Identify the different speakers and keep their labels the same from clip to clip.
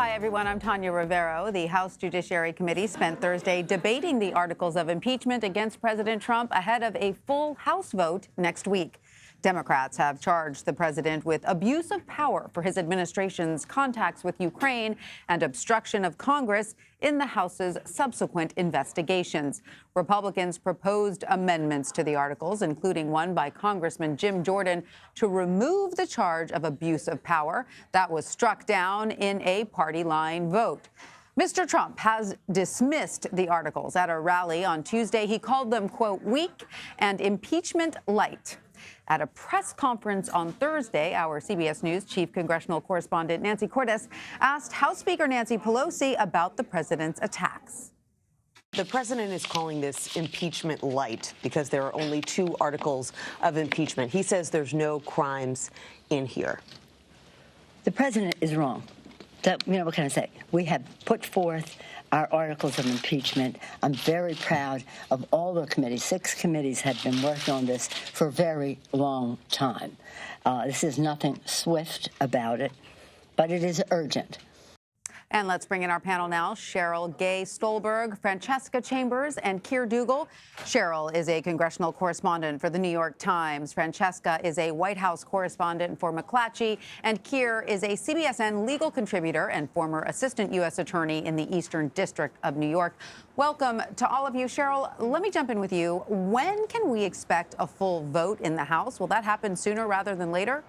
Speaker 1: Hi, everyone. I'm Tanya Rivero. The House Judiciary Committee spent Thursday debating the articles of impeachment against President Trump ahead of a full House vote next week. Democrats have charged the president with abuse of power for his administration's contacts with Ukraine and obstruction of Congress in the House's subsequent investigations. Republicans proposed amendments to the articles, including one by Congressman Jim Jordan, to remove the charge of abuse of power. That was struck down in a party line vote. Mr. Trump has dismissed the articles at a rally on Tuesday. He called them, quote, weak and impeachment light. At a press conference on Thursday, our CBS News chief congressional correspondent Nancy Cordes asked House Speaker Nancy Pelosi about the president's attacks.
Speaker 2: The president is calling this impeachment light because there are only 2 articles of impeachment. He says there's no crimes in here.
Speaker 3: The president is wrong. What can I say? We have put forth our articles of impeachment. I'm very proud of all the committees. 6 committees have been working on this for a very long time. This is nothing swift about it, but it is urgent.
Speaker 1: And let's bring in our panel now. Sheryl Gay Stolberg, Francesca Chambers, and Keir Dougall. Sheryl is a congressional correspondent for the New York Times. Francesca is a White House correspondent for McClatchy. And Keir is a CBSN legal contributor and former assistant U.S. attorney in the Eastern District of New York. Welcome to all of you. Sheryl, let me jump in with you. When can we expect a full vote in the House? Will that happen sooner rather than later?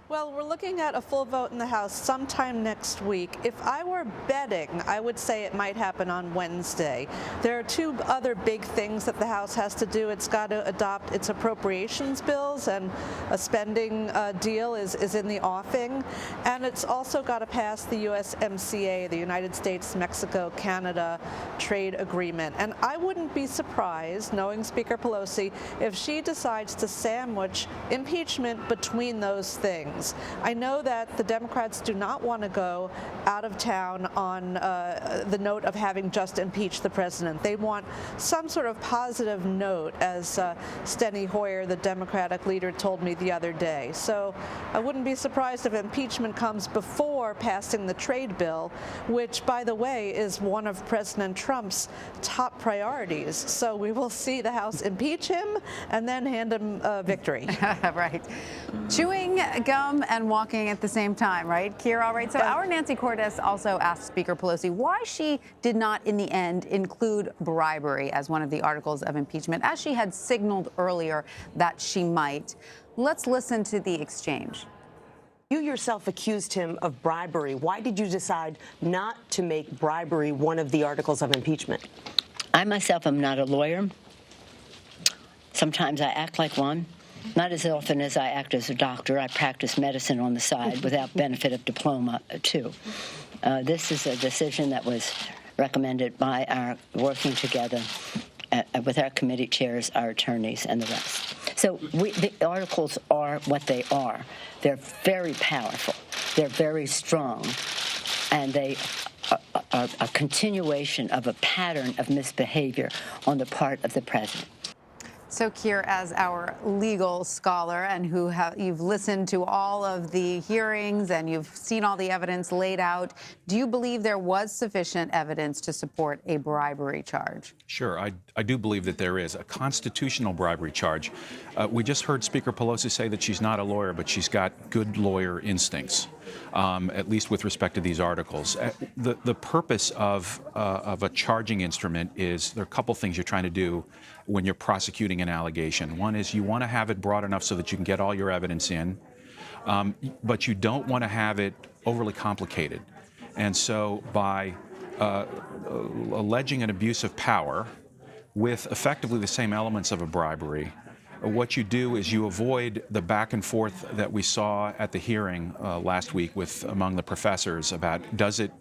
Speaker 4: Well, we're looking at a full vote in the House sometime next week. If I were betting, I would say it might happen on Wednesday. There are 2 other big things that the House has to do. It's got to adopt its appropriations bills, and a spending deal is in the offing. And it's also got to pass the USMCA, the United States, Mexico, Canada trade agreement. And I wouldn't be surprised, knowing Speaker Pelosi, if she decides to sandwich impeachment between those things. I know that the Democrats do not want to go out of town on the note of having just impeached the president. They want some sort of positive note, as Steny Hoyer, the Democratic leader, told me the other day. So I wouldn't be surprised if impeachment comes before passing the trade bill, which, by the way, is one of President Trump's top priorities. So we will see the House impeach him and then hand him victory.
Speaker 1: Right. Chewing gum and walking at the same time, right, Keir? All right. So our Nancy Cordes also asked Speaker Pelosi why she did not, in the end, include bribery as one of the articles of impeachment, as she had signaled earlier that she might. Let's listen to the exchange.
Speaker 2: You yourself accused him of bribery. Why did you decide not to make bribery one of the articles of impeachment?
Speaker 3: I myself am not a lawyer. Sometimes I act like one. Not as often as I act as a doctor. I practice medicine on the side without benefit of diploma, too. This is a decision that was recommended by our working together with our committee chairs, our attorneys, and the rest. So the articles are what they are. They're very powerful. They're very strong. And they are a continuation of a pattern of misbehavior on the part of the president.
Speaker 1: So, Keir, as our legal scholar and you've listened to all of the hearings and you've seen all the evidence laid out, do you believe there was sufficient evidence to support a bribery charge?
Speaker 5: Sure. I do believe that there is a constitutional bribery charge. We just heard Speaker Pelosi say that she's not a lawyer, but she's got good lawyer instincts, at least with respect to these articles. The purpose of a charging instrument is there are a couple things you're trying to do when you're prosecuting an allegation. One is you want to have it broad enough so that you can get all your evidence in, but you don't want to have it overly complicated. And so by alleging an abuse of power with effectively the same elements of a bribery, what you do is you avoid the back and forth that we saw at the hearing last week among the professors about does it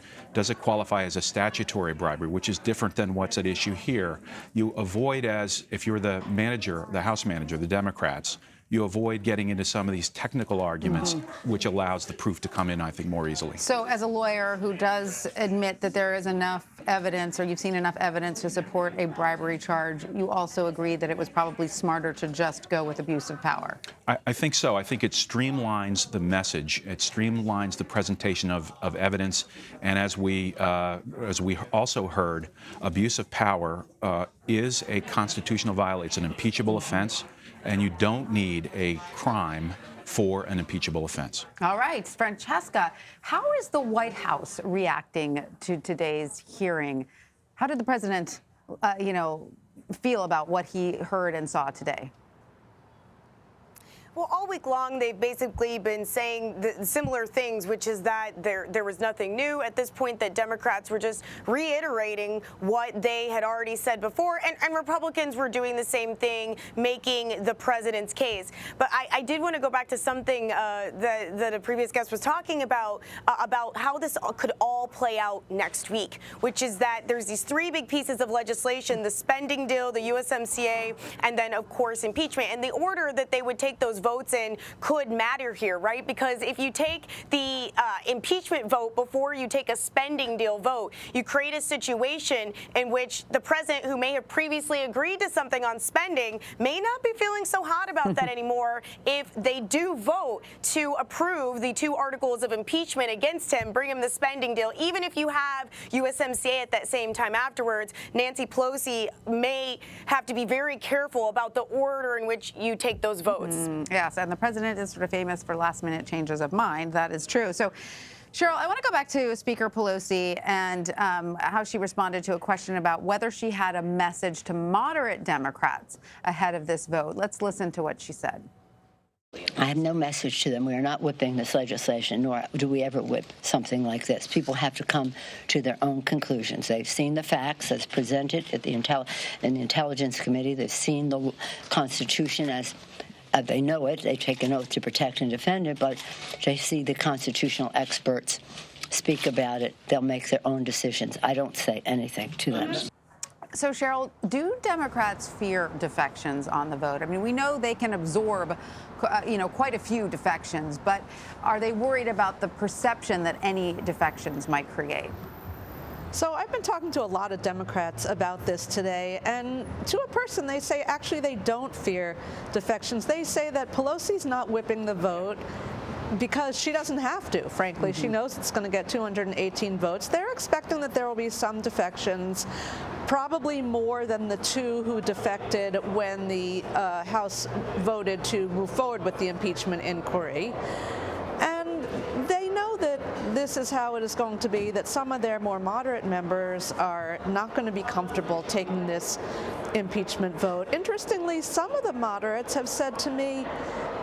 Speaker 5: qualify as a statutory bribery, which is different than what's at issue here. You avoid, as if you're the manager, the House manager, the Democrats, you avoid getting into some of these technical arguments, which allows the proof to come in, I think, more easily.
Speaker 1: So as a lawyer who does admit that there is enough evidence, or you've seen enough evidence to support a bribery charge, you also agree that it was probably smarter to just go with abuse of power?
Speaker 5: I think so. I think it streamlines the message. It streamlines the presentation of evidence. And as we also heard, abuse of power is a constitutional violation. It's an impeachable offense, and you don't need a crime for an impeachable offense.
Speaker 1: All right, Francesca, how is the White House reacting to today's hearing? How did the president, feel about what he heard and saw today?
Speaker 6: Well, all week long, they've basically been saying similar things, which is that there was nothing new at this point, that Democrats were just reiterating what they had already said before, and Republicans were doing the same thing, making the president's case. But I did want to go back to something that a previous guest was talking about how this could all play out next week, which is that there's these three big pieces of legislation: the spending deal, the USMCA, and then, of course, impeachment. And the order that they would take those votes in could matter here, right? Because if you take the impeachment vote before you take a spending deal vote, you create a situation in which the president, who may have previously agreed to something on spending, may not be feeling so hot about that anymore if they do vote to approve the two articles of impeachment against him, bring him the spending deal. Even if you have USMCA at that same time afterwards, Nancy Pelosi may have to be very careful about the order in which you take those votes.
Speaker 1: Yes, and the president is sort of famous for last-minute changes of mind. That is true. So, Sheryl, I want to go back to Speaker Pelosi and how she responded to a question about whether she had a message to moderate Democrats ahead of this vote. Let's listen to what she said.
Speaker 3: I have no message to them. We are not whipping this legislation, nor do we ever whip something like this. People have to come to their own conclusions. They've seen the facts as presented at in the Intelligence Committee. They've seen the Constitution as they know it. They take an oath to protect and defend it, but they see the constitutional experts speak about it. They'll make their own decisions. I don't say anything to them.
Speaker 1: So, Sheryl, do Democrats fear defections on the vote? I mean, we know they can absorb, quite a few defections, but are they worried about the perception that any defections might create?
Speaker 4: So I've been talking to a lot of Democrats about this today, and to a person, they say actually they don't fear defections. They say that Pelosi's not whipping the vote because she doesn't have to, frankly. She knows it's going to get 218 votes. They're expecting that there will be some defections, probably more than the two who defected when the House voted to move forward with the impeachment inquiry. And they know that this is how it is going to be, that some of their more moderate members are not going to be comfortable taking this impeachment vote. Interestingly, some of the moderates have said to me,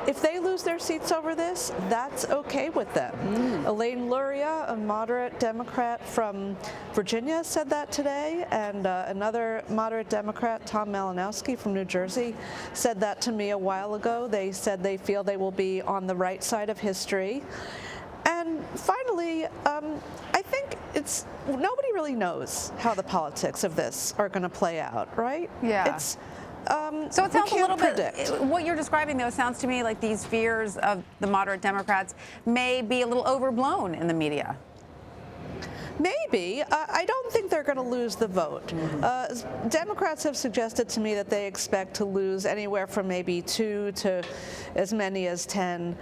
Speaker 4: if they lose their seats over this, that's okay with them. Elaine Luria, a moderate Democrat from Virginia, said that today, and another moderate Democrat, Tom Malinowski from New Jersey, said that to me a while ago. They said they feel they will be on the right side of history. And finally, I think nobody really knows how the politics of this are going to play out, right?
Speaker 1: Yeah. So it sounds a little bit, what you're describing, though, sounds to me like these fears of the moderate Democrats may be a little overblown in the media.
Speaker 4: Maybe. I don't think they're going to lose the vote. Democrats have suggested to me that they expect to lose anywhere from maybe 2 to as many as 10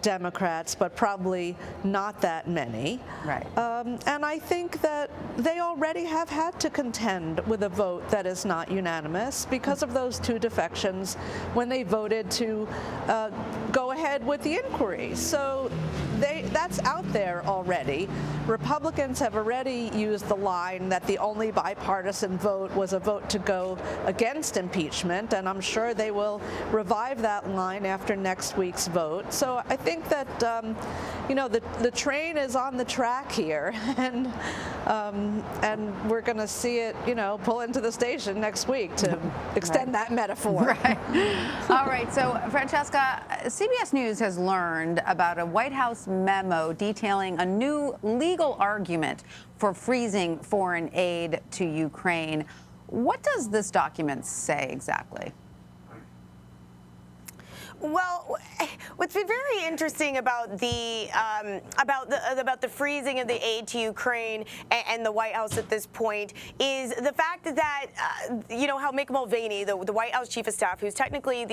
Speaker 4: Democrats, but probably not that many.
Speaker 1: Right.
Speaker 4: And I think that they already have had to contend with a vote that is not unanimous because of those two defections when they voted to go ahead with the inquiry. So that's out there already. Republicans have already used the line that the only bipartisan vote was a vote to go against impeachment, and I'm sure they will revive that line after next week's vote. So I think that the train is on the track here, and we're going to see it pull into the station next week, to extend that metaphor.
Speaker 1: Right. All right. So, Francesca, CBS News has learned about a White House memo detailing a new legal argument for freezing foreign aid to Ukraine. What does this document say exactly?
Speaker 6: Well, what's been very interesting about the freezing of the aid to Ukraine and the White House at this point is the fact that how Mick Mulvaney, the White House chief of staff, who's technically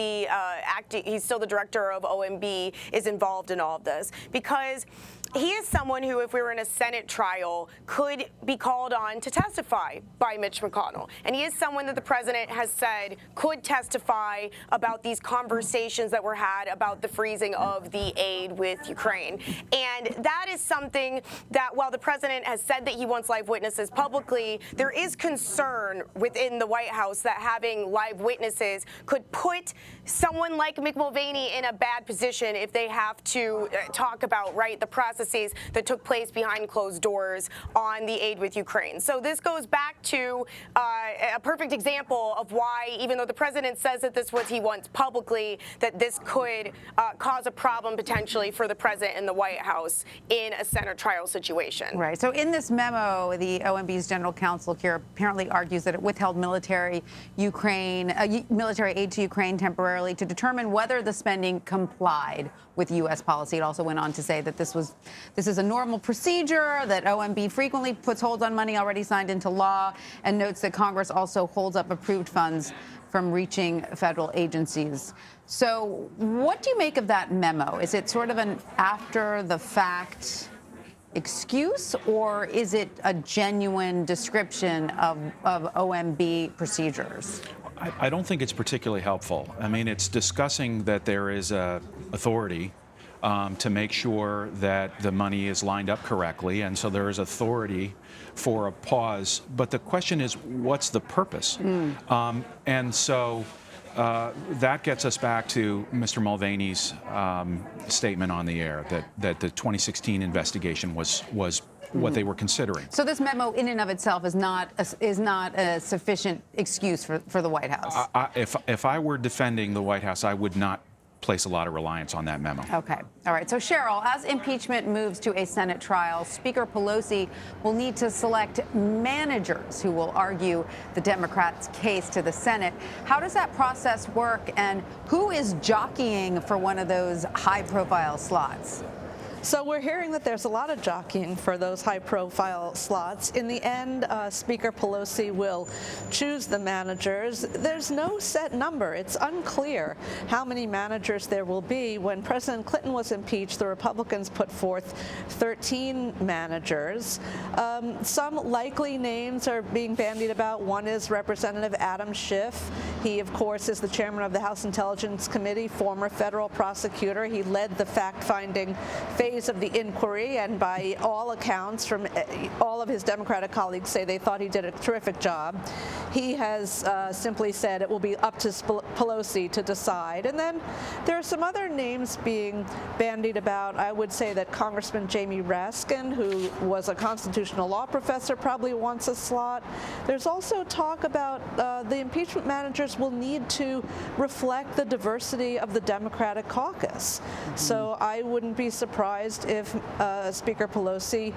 Speaker 6: he's still the director of OMB, is involved in all of this, because he is someone who, if we were in a Senate trial, could be called on to testify by Mitch McConnell. And he is someone that the president has said could testify about these conversations that were had about the freezing of the aid with Ukraine. And that is something that, while the president has said that he wants live witnesses publicly, there is concern within the White House that having live witnesses could put someone like Mick Mulvaney in a bad position if they have to talk about, the processes that took place behind closed doors on the aid with Ukraine. So this goes back to a perfect example of why, even though the president says that this is what he wants publicly, that this could cause a problem potentially for the president and the White House in a Senate trial situation.
Speaker 1: Right. So in this memo, the OMB's general counsel here apparently argues that it withheld military aid to Ukraine temporarily to determine whether the spending complied with U.S. policy. It also went on to say that this is a normal procedure, that OMB frequently puts holds on money already signed into law, and notes that Congress also holds up approved funds from reaching federal agencies. So what do you make of that memo? Is it sort of an after-the-fact excuse, or is it a genuine description of OMB procedures?
Speaker 5: I don't think it's particularly helpful. I mean, it's discussing that there is authority to make sure that the money is lined up correctly, and so there is authority for a pause. But the question is, what's the purpose? And so that gets us back to Mr. Mulvaney's statement on the air that the 2016 investigation was what they were considering.
Speaker 1: So this memo, in and of itself, is not a sufficient excuse for the White House.
Speaker 5: If I were defending the White House, I would not place a lot of reliance on that memo.
Speaker 1: Okay. All right. So, Sheryl, as impeachment moves to a Senate trial, Speaker Pelosi will need to select managers who will argue the Democrats' case to the Senate. How does that process work, and who is jockeying for one of those high-profile slots?
Speaker 4: So we're hearing that there's a lot of jockeying for those high-profile slots. In the end, Speaker Pelosi will choose the managers. There's no set number. It's unclear how many managers there will be. When President Clinton was impeached, the Republicans put forth 13 managers. Some likely names are being bandied about. One is Representative Adam Schiff. He, of course, is the chairman of the House Intelligence Committee, former federal prosecutor. He led the fact-finding phase of the inquiry, and by all accounts from all of his Democratic colleagues say they thought he did a terrific job. He has simply said it will be up to Pelosi to decide. And then there are some other names being bandied about. I would say that Congressman Jamie Raskin, who was a constitutional law professor, probably wants a slot. There's also talk about the impeachment managers will need to reflect the diversity of the Democratic caucus. So I wouldn't be surprised if Speaker Pelosi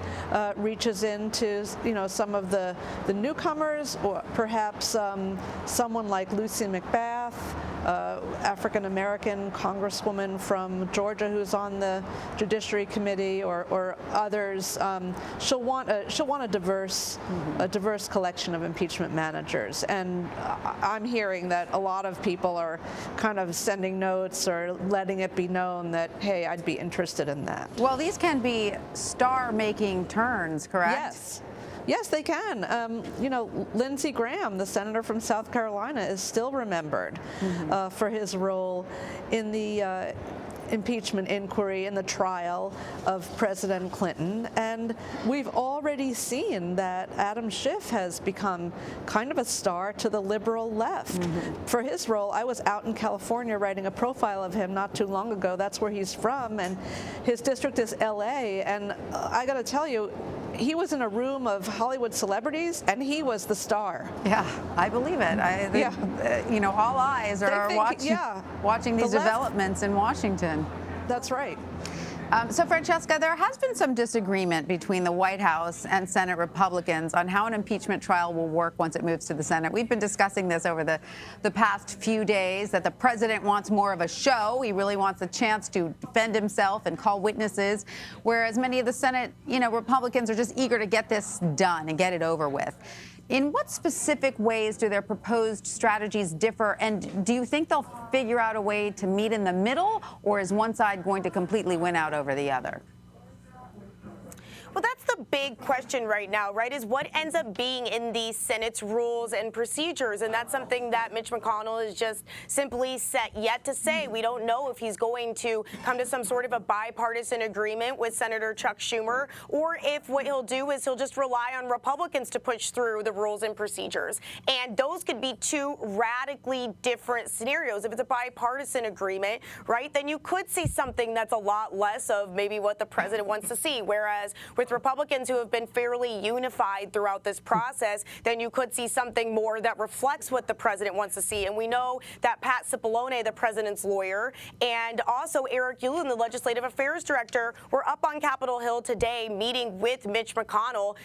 Speaker 4: reaches into some of the newcomers, or perhaps someone like Lucy McBath, African-American congresswoman from Georgia who's on the Judiciary Committee, or others. She'll want a diverse collection of impeachment managers, and I'm hearing that a lot of people are kind of sending notes or letting it be known that, hey, I'd be interested in that.
Speaker 1: Well, these can be star-making turns, correct?
Speaker 4: Yes. Yes, they can. Lindsey Graham, the senator from South Carolina, is still remembered for his role in the impeachment inquiry and the trial of President Clinton. And we've already seen that Adam Schiff has become kind of a star to the liberal left. For his role, I was out in California writing a profile of him not too long ago. That's where he's from, and his district is LA. And I got to tell you, he was in a room of Hollywood celebrities, and he was the star.
Speaker 1: Yeah, I believe it. All eyes are watching these developments in Washington.
Speaker 4: That's right.
Speaker 1: So, Francesca, there has been some disagreement between the White House and Senate Republicans on how an impeachment trial will work once it moves to the Senate. We've been discussing this over the past few days, that the president wants more of a show. He really wants a chance to defend himself and call witnesses, whereas many of the Senate, Republicans are just eager to get this done and get it over with. In what specific ways do their proposed strategies differ? And do you think they'll figure out a way to meet in the middle, or is one side going to completely win out over the other?
Speaker 6: Well, that's the big question right now, right, is what ends up being in the Senate's rules and procedures. And that's something that Mitch McConnell is just simply yet to say. We don't know if he's going to come to some sort of a bipartisan agreement with Senator Chuck Schumer, or if what he'll do is he'll just rely on Republicans to push through the rules and procedures. And those could be two radically different scenarios. If it's a bipartisan agreement, right, then you could see something that's a lot less of maybe what the president wants to see. Whereas with Republicans who have been fairly unified throughout this process, then you could see something more that reflects what the president wants to see. And we know that Pat Cipollone, the president's lawyer, and also Eric Ulan, the legislative affairs director, were up on Capitol Hill today meeting with Mitch McConnell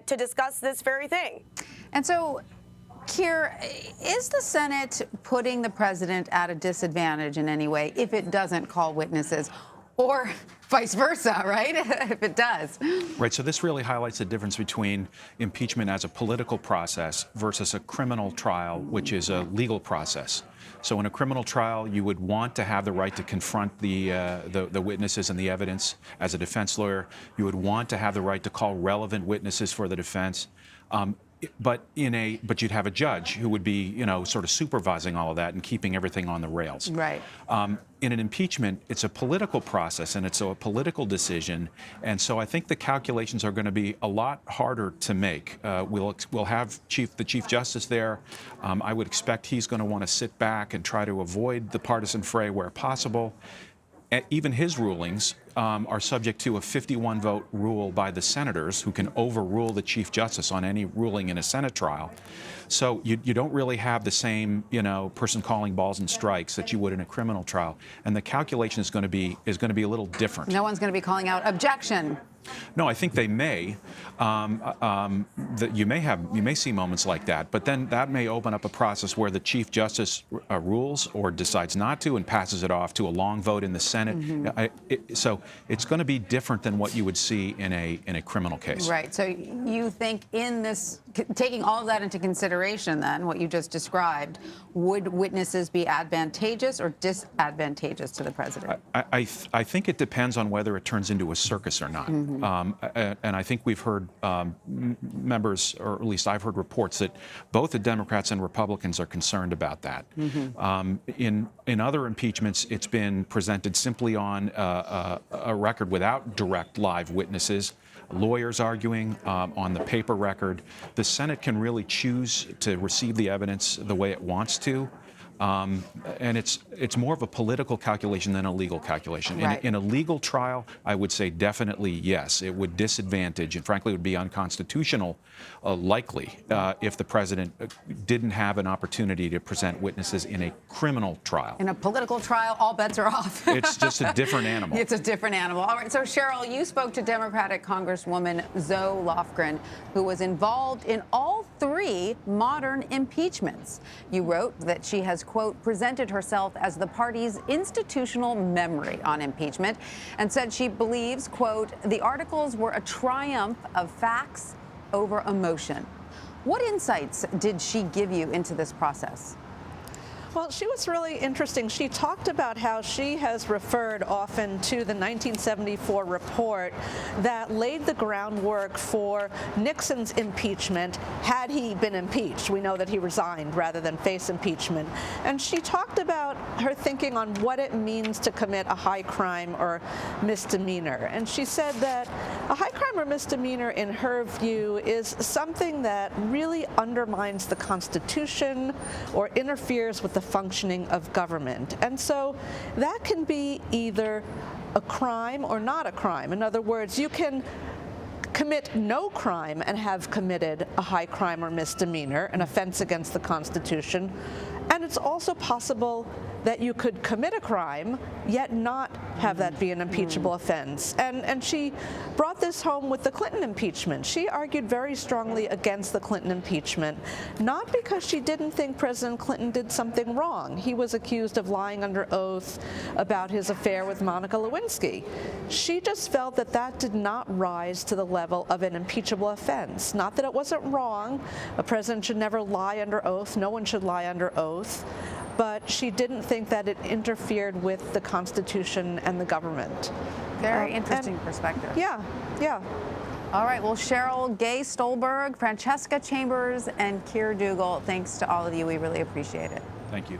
Speaker 6: to discuss this very thing.
Speaker 1: And so, Keir, is the Senate putting the president at a disadvantage in any way if it doesn't call witnesses? Or vice versa, right? If it does.
Speaker 5: Right. So this really highlights the difference between impeachment as a political process versus a criminal trial, which is a legal process. So in a criminal trial, you would want to have the right to confront the witnesses and the evidence. As a defense lawyer, you would want to have the right to call relevant witnesses for the defense. But you'd have a judge who would be, sort of supervising all of that and keeping everything on the rails.
Speaker 1: Right.
Speaker 5: In an impeachment, it's a political process and it's a political decision, and so I think the calculations are going to be a lot harder to make. We'll have the Chief Justice there. I would expect he's going to want to sit back and try to avoid the partisan fray where possible. Even his rulings are subject to a 51-vote rule by the senators, who can overrule the Chief Justice on any ruling in a Senate trial. So you don't really have the same, person calling balls and strikes that you would in a criminal trial. And the calculation is going to be a little different.
Speaker 1: No one's going to be calling out objection.
Speaker 5: No, I think they may. You may see moments like that, but then that may open up a process where the Chief Justice rules or decides not to and passes it off to a long vote in the Senate. Mm-hmm. So it's going to be different than what you would see in a criminal case.
Speaker 1: Right. So you think in this, taking all of that into consideration, then what you just described, would witnesses be advantageous or disadvantageous to the president?
Speaker 5: I think it depends on whether it turns into a circus or not. Mm-hmm. And I think we've heard members, or at least I've heard reports that both the Democrats and Republicans are concerned about that. Mm-hmm. In other impeachments, it's been presented simply on a record without direct live witnesses, lawyers arguing on the paper record. The Senate can really choose to receive the evidence the way it wants to. And it's more of a political calculation than a legal calculation.
Speaker 1: Right.
Speaker 5: In a legal trial, I would say definitely yes. It would disadvantage, and frankly, it would be unconstitutional, likely, if the president didn't have an opportunity to present witnesses in a criminal trial.
Speaker 1: In a political trial, all bets are off.
Speaker 5: It's just a different animal.
Speaker 1: It's a different animal. All right, so Sheryl, you spoke to Democratic Congresswoman Zoe Lofgren, who was involved in all 3 modern impeachments. You wrote that she has, quote, presented herself as the party's institutional memory on impeachment, and said she believes, quote, the articles were a triumph of facts over emotion. What insights did she give you into this process?
Speaker 4: Well, she was really interesting. She talked about how she has referred often to the 1974 report that laid the groundwork for Nixon's impeachment had he been impeached. We know that he resigned rather than face impeachment. And she talked about her thinking on what it means to commit a high crime or misdemeanor. And she said that a high crime or misdemeanor, in her view, is something that really undermines the Constitution or interferes with the functioning of government. And so that can be either a crime or not a crime. In other words, you can commit no crime and have committed a high crime or misdemeanor, an offense against the Constitution. And it's also possible that you could commit a crime, yet not have that be an impeachable offense. And she brought this home with the Clinton impeachment. She argued very strongly against the Clinton impeachment, not because she didn't think President Clinton did something wrong. He was accused of lying under oath about his affair with Monica Lewinsky. She just felt that that did not rise to the level of an impeachable offense. Not that it wasn't wrong. A president should never lie under oath. No one should lie under oath. But she didn't think that it interfered with the Constitution and the government.
Speaker 1: Very interesting perspective.
Speaker 4: Yeah, yeah.
Speaker 1: All right, well, Sheryl Gay Stolberg, Francesca Chambers, and Keir Dougall, thanks to all of you. We really appreciate it.
Speaker 5: Thank you.